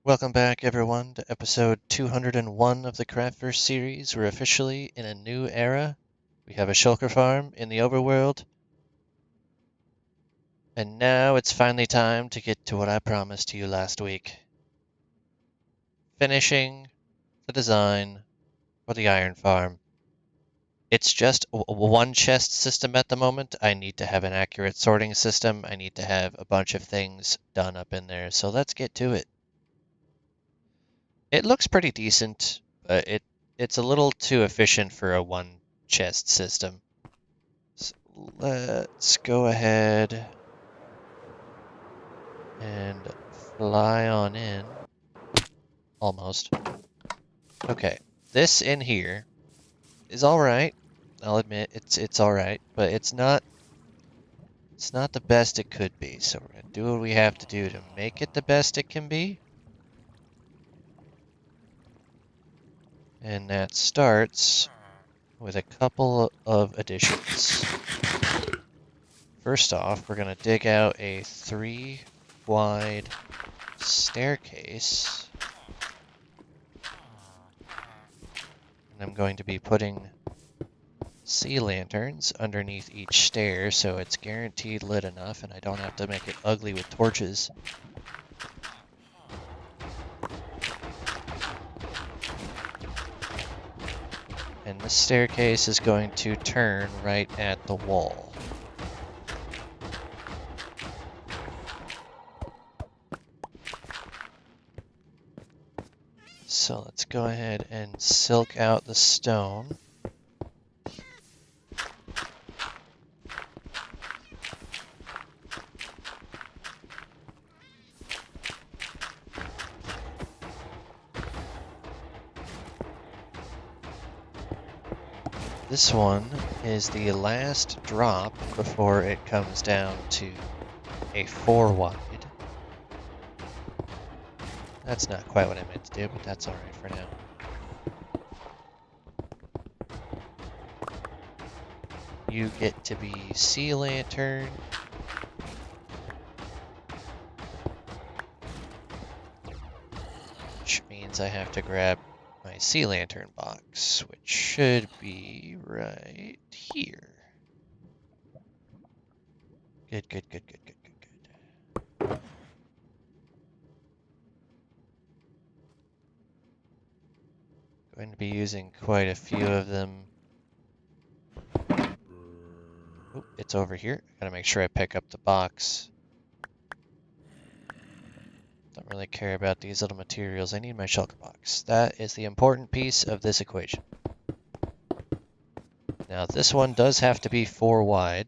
Welcome back, everyone, to episode 201 of the Craftverse series. We're officially in a new era. We have a shulker farm in the overworld. And now it's finally time to get to what I promised to you last week. Finishing the design for the iron farm. It's just a one chest system at the moment. I need to have an accurate sorting system. I need to have a bunch of things done up in there. So let's get to it. It looks pretty decent, but it's a little too efficient for a one chest system. So let's go ahead and fly on in. Almost. Okay, this in here is all right. I'll admit it's all right, but it's not the best it could be. So we're gonna do what we have to do to make it the best it can be. And that starts with a couple of additions. First off, we're going to dig out a 3-wide staircase. And I'm going to be putting sea lanterns underneath each stair so it's guaranteed lit enough and I don't have to make it ugly with torches. And this staircase is going to turn right at the wall. So let's go ahead and silk out the stone. This one is the last drop before it comes down to a 4-wide. That's not quite what I meant to do, but that's alright for now. You get to be sea lantern. Which means I have to grab my sea lantern box, which should be right here. Good, good, good, good, good, good, good. Going to be using quite a few of them. Oop, it's over here. Gotta make sure I pick up the box. Don't really care about these little materials. I need my shulker box. That is the important piece of this equation. Now this one does have to be 4 wide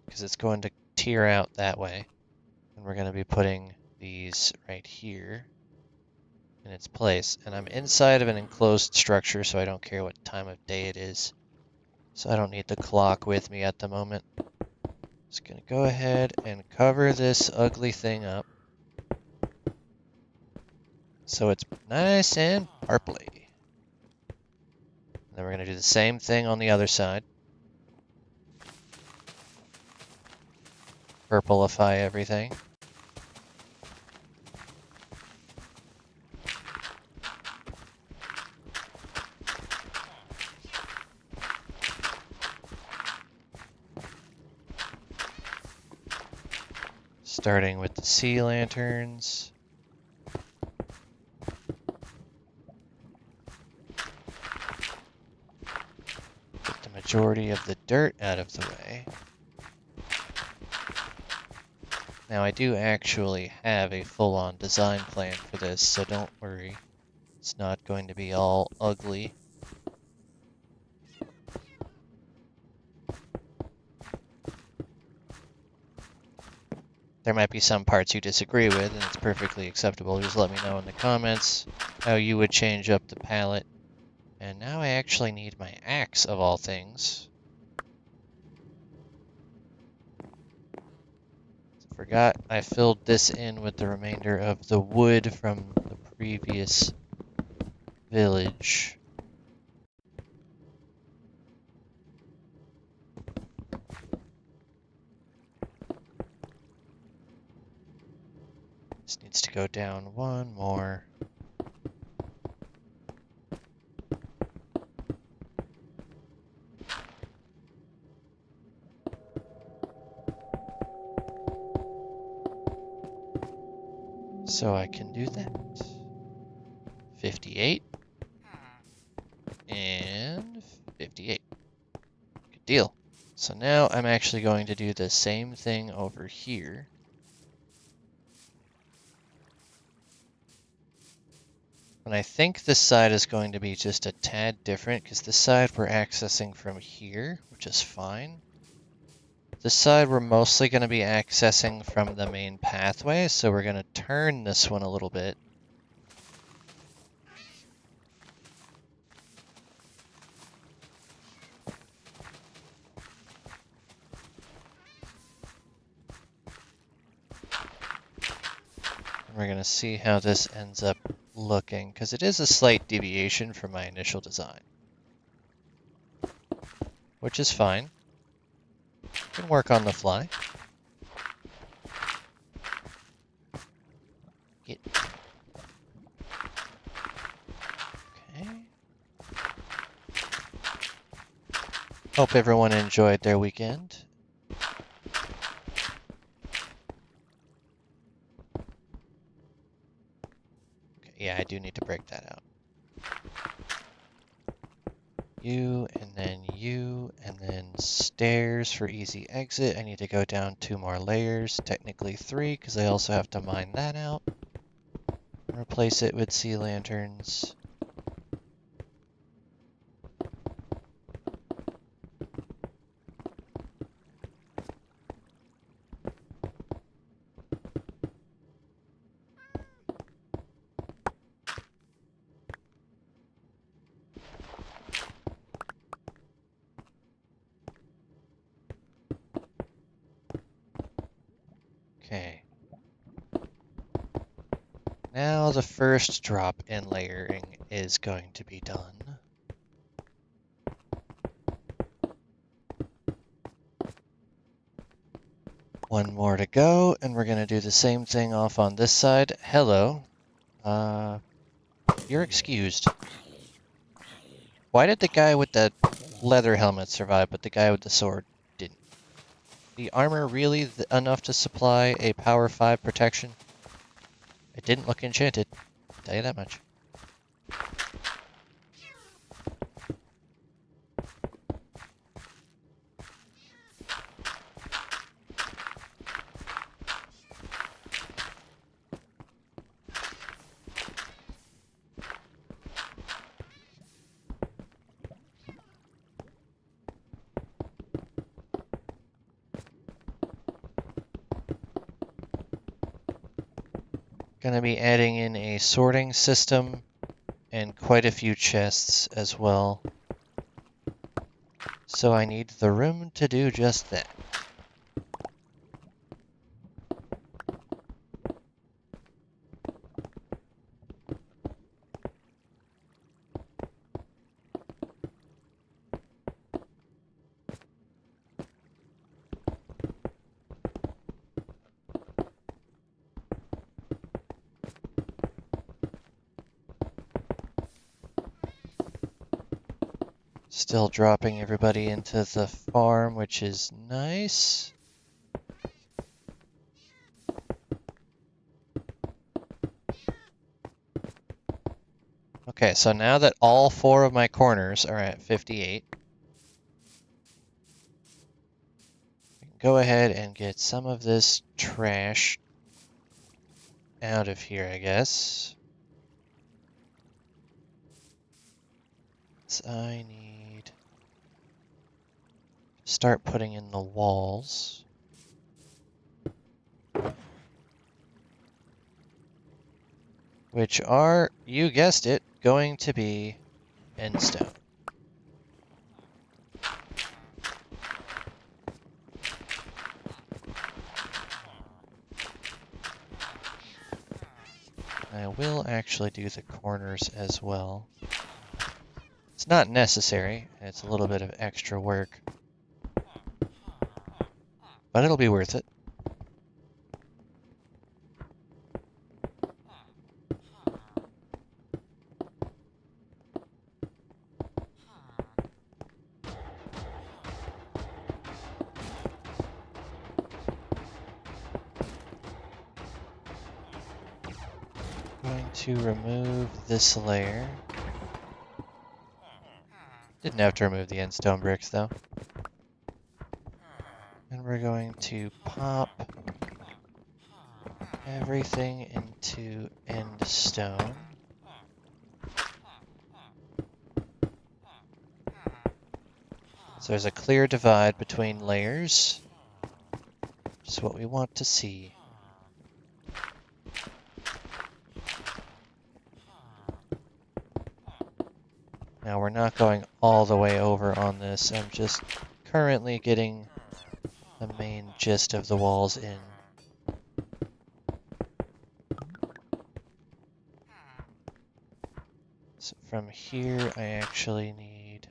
because it's going to tier out that way. And we're going to be putting these right here in its place. And I'm inside of an enclosed structure, so I don't care what time of day it is. So I don't need the clock with me at the moment. Just going to go ahead and cover this ugly thing up so it's nice and purpley. And then we're going to do the same thing on the other side. Purplify everything. Starting with the sea lanterns. Get the majority of the dirt out of the way. Now I do actually have a full-on design plan for this, so don't worry. It's not going to be all ugly. There might be some parts you disagree with, and it's perfectly acceptable. Just let me know in the comments how you would change up the palette. And now I actually need my axe, of all things. Forgot I filled this in with the remainder of the wood from the previous village. Just need needs to go down one more. So I can do that. 58 and 58. Good deal. So now I'm actually going to do the same thing over here. And I think this side is going to be just a tad different because this side we're accessing from here, which is fine. This side we're mostly going to be accessing from the main pathway, so we're going to turn this one a little bit. And we're going to see how this ends up looking, because it is a slight deviation from my initial design. Which is fine. Can work on the fly. Get. Okay. Hope everyone enjoyed their weekend. Okay, yeah, I do need to break that out. You, and then stairs for easy exit. I need to go down 2 more layers, technically 3, because I also have to mine that out. Replace it with sea lanterns. Okay. Now the first drop in layering is going to be done. One more to go, and we're going to do the same thing off on this side. Hello. You're excused. Why did the guy with the leather helmet survive, but the guy with the sword didn't? The armor really enough to supply a power 5 protection? It didn't look enchanted, I'll tell you that much. Gonna be adding in a sorting system and quite a few chests as well. So I need the room to do just that. Still dropping everybody into the farm, which is nice. Okay, so now that all 4 of my corners are at 58, we can go ahead and get some of this trash out of here, I guess. So I need to start putting in the walls. Which are, you guessed it, going to be end stone. I will actually do the corners as well. It's not necessary, it's a little bit of extra work, but it'll be worth it. Going to remove this layer. Didn't have to remove the end stone bricks though. And we're going to pop everything into end stone. So there's a clear divide between layers, which is what we want to see. Now we're not going all the way over on this. I'm just currently getting the main gist of the walls in. So from here, I actually need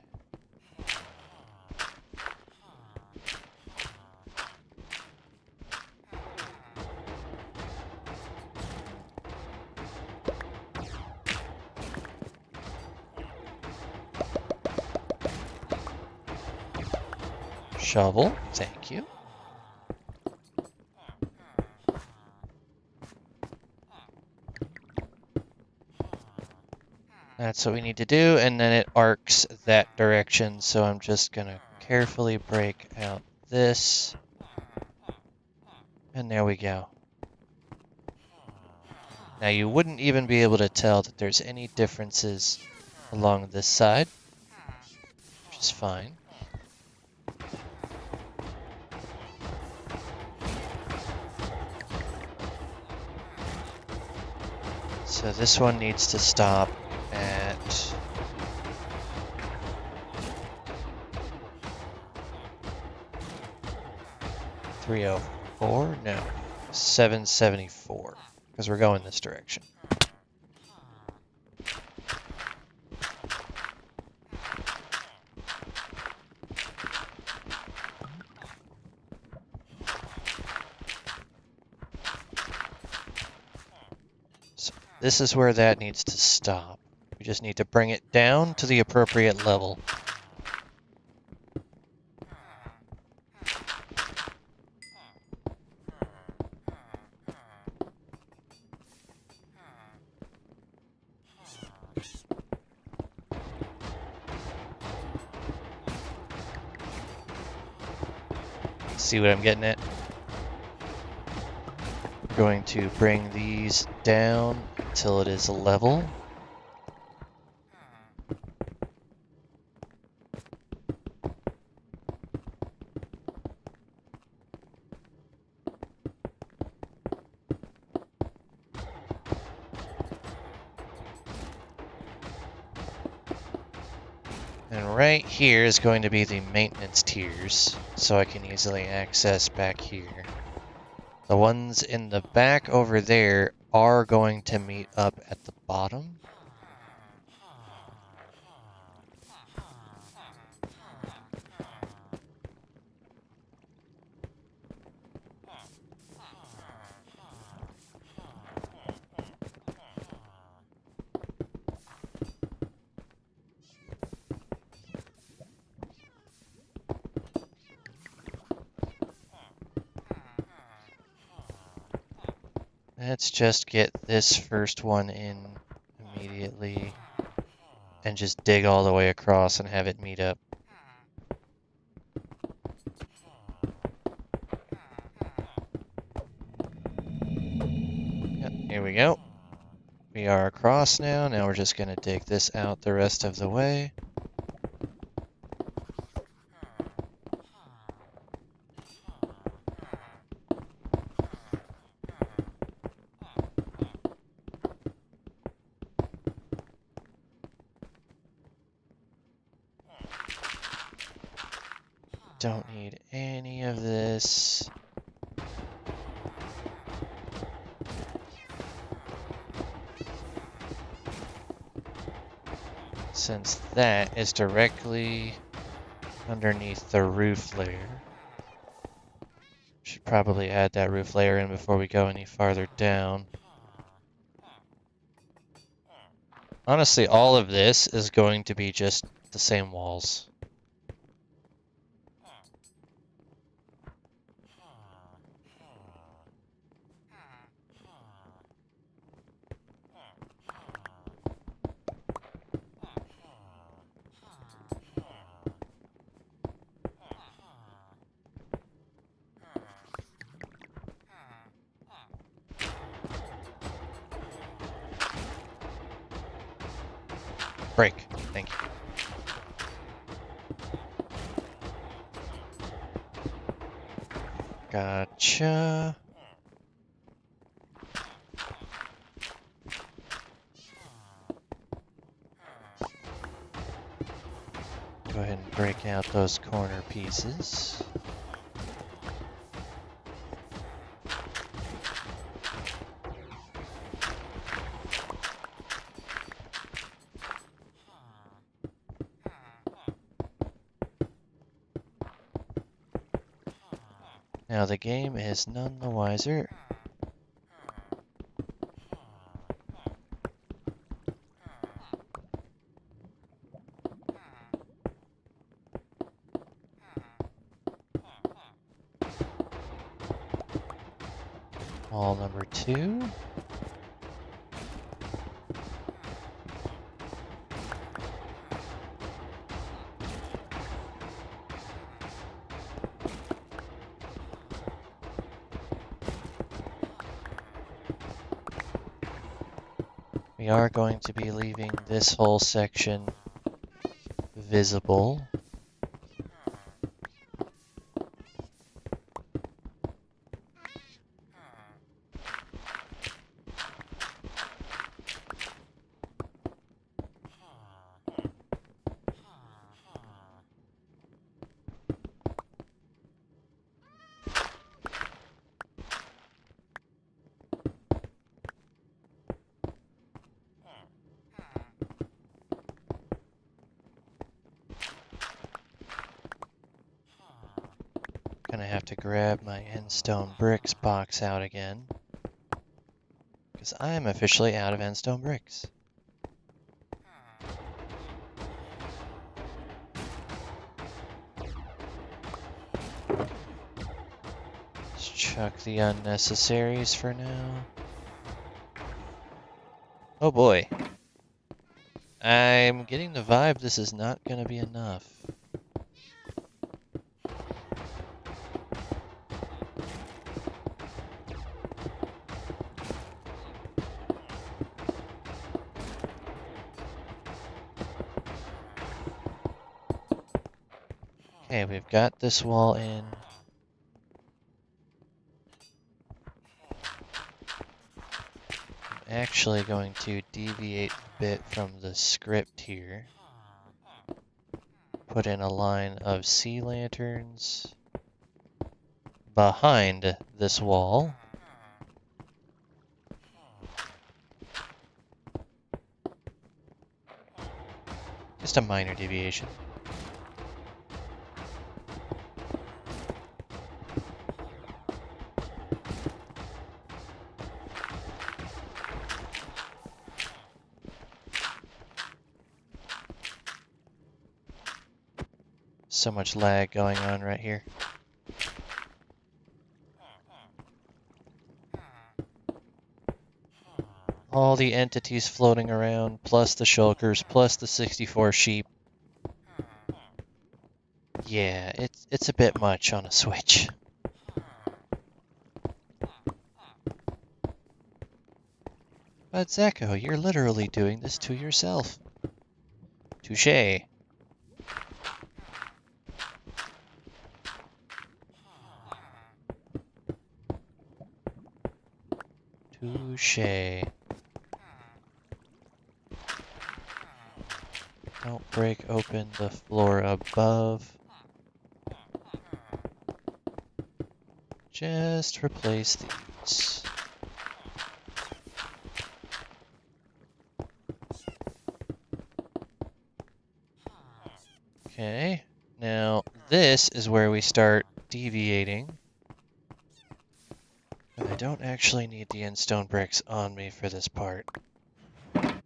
shovel. Thank you. That's what we need to do, and then it arcs that direction, so I'm just going to carefully break out this. And there we go. Now you wouldn't even be able to tell that there's any differences along this side, which is fine. So this one needs to stop at 304? No, 774, because we're going this direction. So this is where that needs to stop. We just need to bring it down to the appropriate level. See what I'm getting at? We're going to bring these down until it is level. And right here is going to be the maintenance tiers, so I can easily access back here. The ones in the back over there are going to meet up at the bottom. Let's just get this first one in immediately and just dig all the way across and have it meet up. Yep, here we go. We are across now. Now we're just going to dig this out the rest of the way. Don't need any of this. Since that is directly underneath the roof layer. Should probably add that roof layer in before we go any farther down. Honestly, all of this is going to be just the same walls. Break. Thank you. Gotcha. Go ahead and break out those corner pieces. Now the game is none the wiser. Wall number 2. We are going to be leaving this whole section visible. Gonna have to grab my end stone bricks box out again, because I am officially out of end stone bricks. Let's chuck the unnecessaries for now. Oh boy. I'm getting the vibe this is not gonna be enough. Okay, we've got this wall in. I'm actually going to deviate a bit from the script here. Put in a line of sea lanterns behind this wall. Just a minor deviation. So much lag going on right here. All the entities floating around, plus the shulkers, plus the 64 sheep. Yeah, it's a bit much on a Switch. But Zeko, you're literally doing this to yourself. Touché. Touché. Don't break open the floor above. Just replace these. Okay, now this is where we start deviating. But I don't actually need the end stone bricks on me for this part. I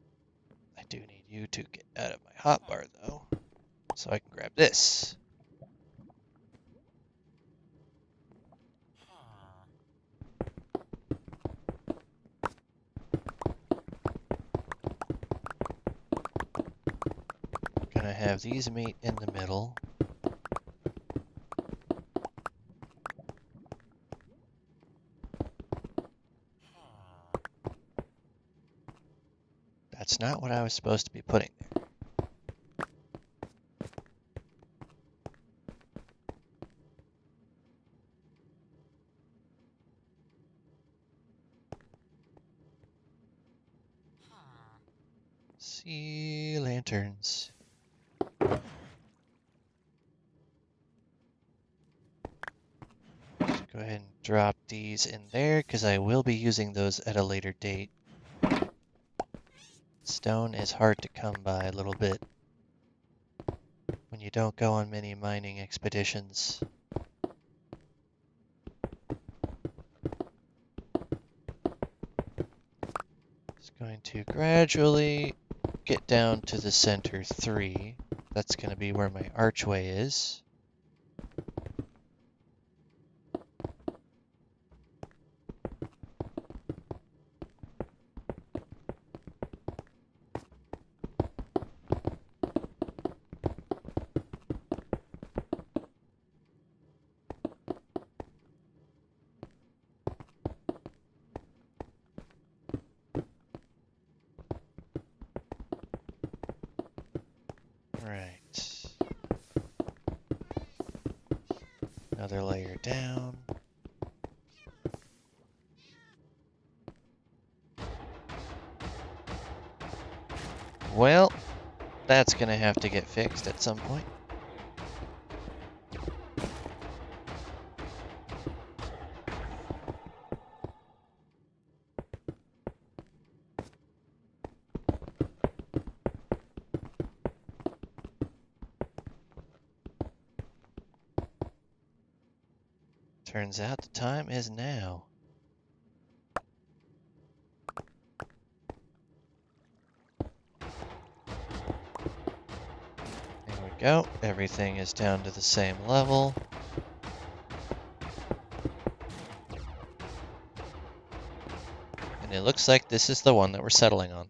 do need you to get out of my hotbar though, so I can grab this. Gonna have these meet in the middle. That's not what I was supposed to be putting there. Sea lanterns. Just go ahead and drop these in there because I will be using those at a later date. Stone is hard to come by a little bit when you don't go on many mining expeditions. Just going to gradually get down to the center 3. That's going to be where my archway is. Right. Another layer down. Well, that's going to have to get fixed at some point. Turns out the time is now. There we go. Everything is down to the same level. And it looks like this is the one that we're settling on.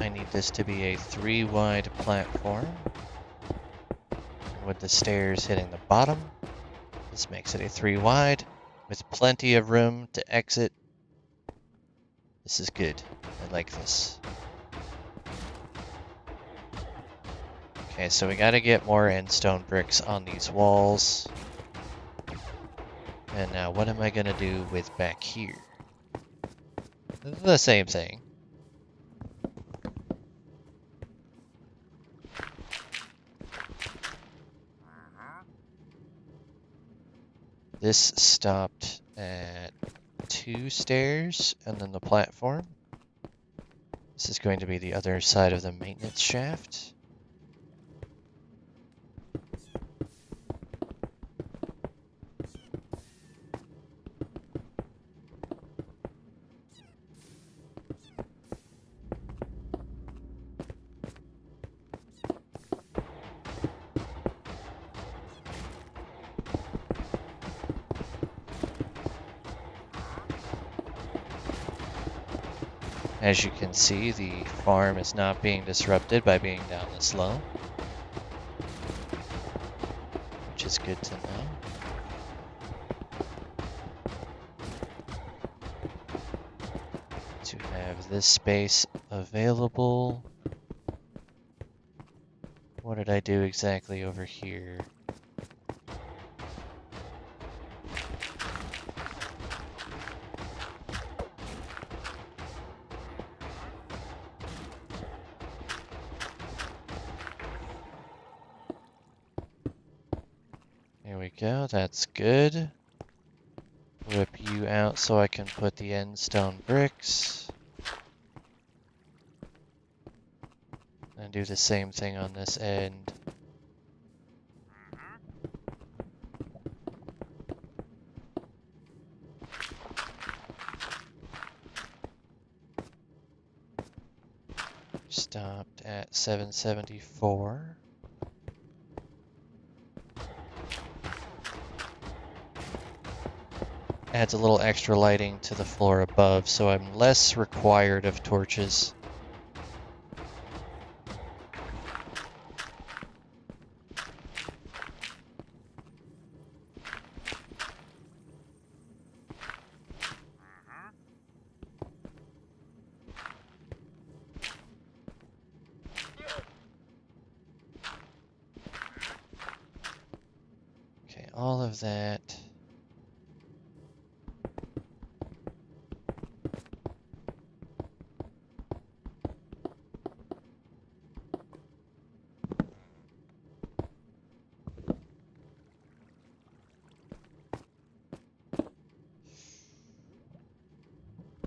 I need this to be a 3-wide platform. And with the stairs hitting the bottom, this makes it a 3-wide with plenty of room to exit. This is good. I like this. Okay, so we gotta get more endstone bricks on these walls. And now what am I gonna do with back here? The same thing. This stopped at 2 stairs and then the platform. This is going to be the other side of the maintenance shaft. As you can see, the farm is not being disrupted by being down this low, which is good to know. To have this space available. What did I do exactly over here? There we go, that's good. Whip you out so I can put the end stone bricks. And do the same thing on this end. Stopped at 774. Adds a little extra lighting to the floor above, so I'm less required of torches. all of that.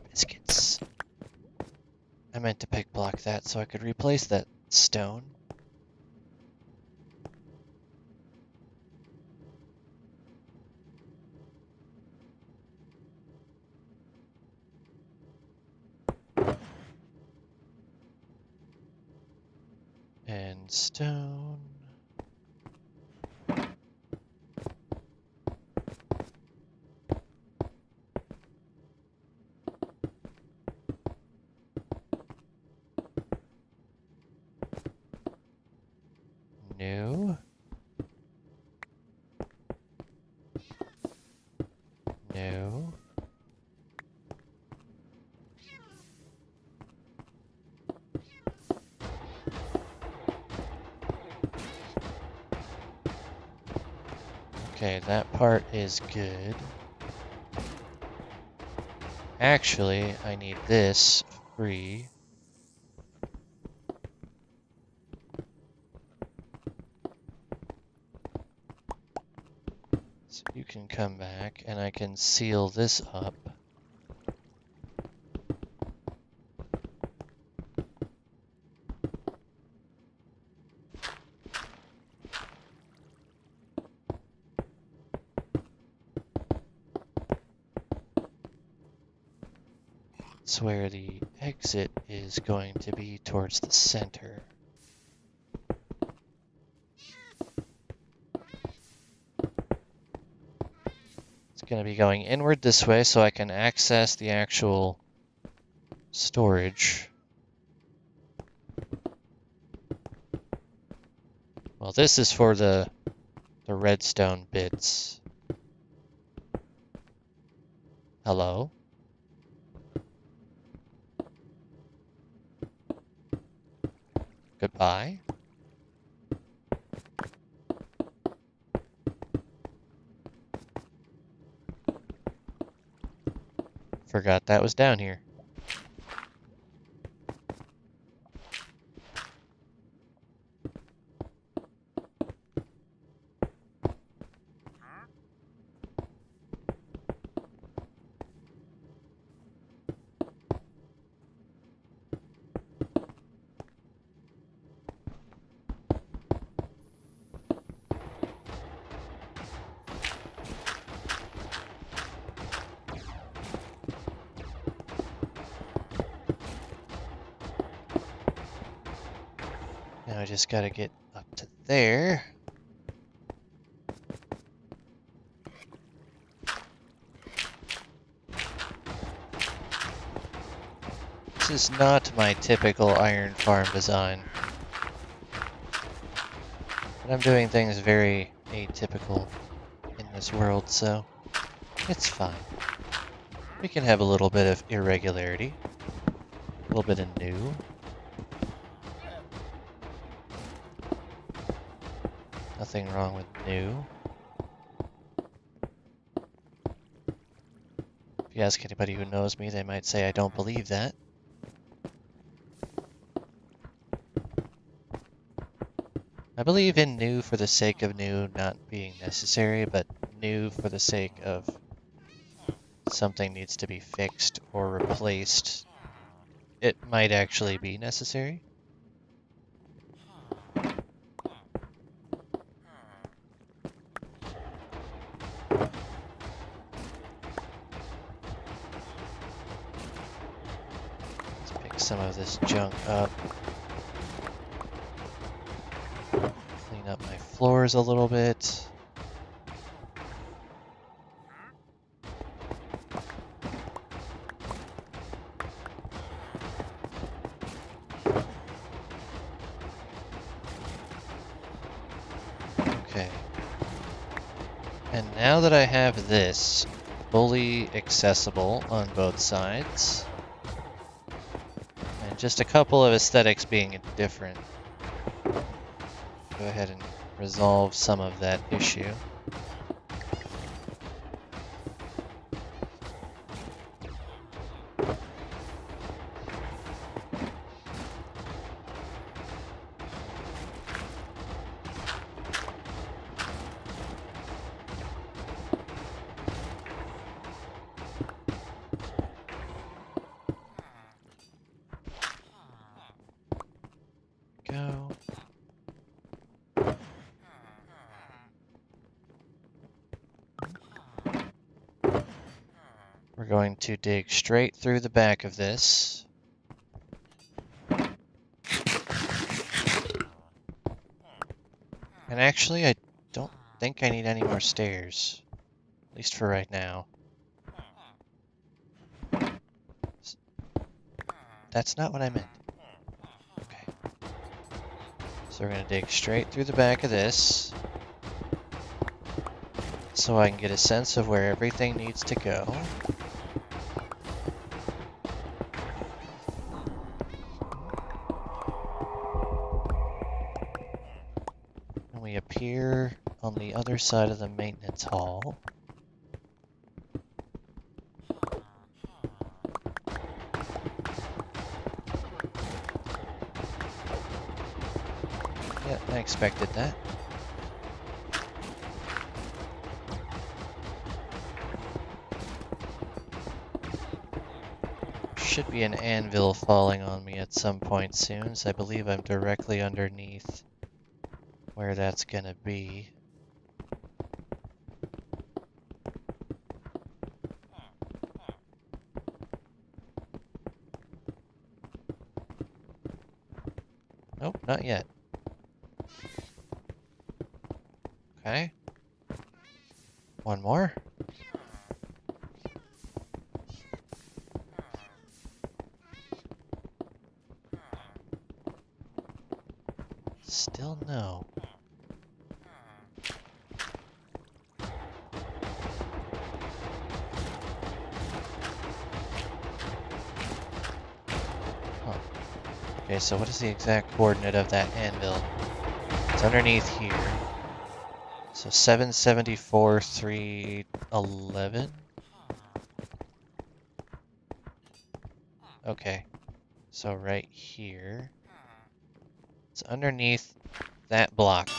Biscuits. I meant to pick block that so I could replace that stone. And stone. New. New. Okay, that part is good. Actually, I need this free. So you can come back and I can seal this up. It's where the exit is going to be towards the center. It's going to be going inward this way so I can access the actual storage. Well, this is for the redstone bits. Hello? Goodbye? Forgot that was down here. Now I just gotta get up to there. This is not my typical iron farm design. But I'm doing things very atypical in this world, so it's fine. We can have a little bit of irregularity, a little bit of new. Nothing wrong with new. If you ask anybody who knows me, they might say I don't believe that. I believe in new for the sake of new not being necessary, but new for the sake of something needs to be fixed or replaced. It might actually be necessary. Let's pick some of this junk up. Clean up my floors a little bit. Okay. And now that I have this fully accessible on both sides, and just a couple of aesthetics being different, go ahead and resolve some of that issue. go. We're going to dig straight through the back of this. And actually, I don't think I need any more stairs. At least for right now. That's not what I meant. Okay. So we're going to dig straight through the back of this. So I can get a sense of where everything needs to go. And we appear on the other side of the maintenance hall. Yeah, I expected that. Should be an anvil falling on me at some point soon, so I believe I'm directly underneath where that's gonna be. Nope, not yet. Okay. One more. Still no. Huh. Okay, so what is the exact coordinate of that anvil? It's underneath here. So 774, 311? Okay. So right here. It's underneath that block.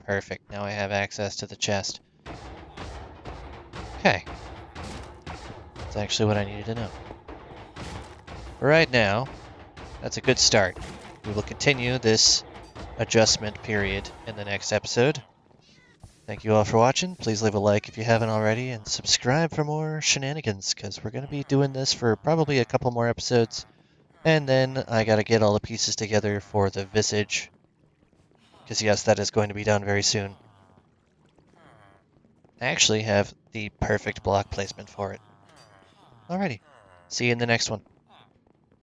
Perfect. Now I have access to the chest. Okay. That's actually what I needed to know. For right now, that's a good start. We will continue this adjustment period in the next episode. Thank you all for watching. Please leave a like if you haven't already, and subscribe for more shenanigans, because we're going to be doing this for probably a couple more episodes. And then I got to get all the pieces together for the visage, because yes, that is going to be done very soon. I actually have the perfect block placement for it. Alrighty, see you in the next one.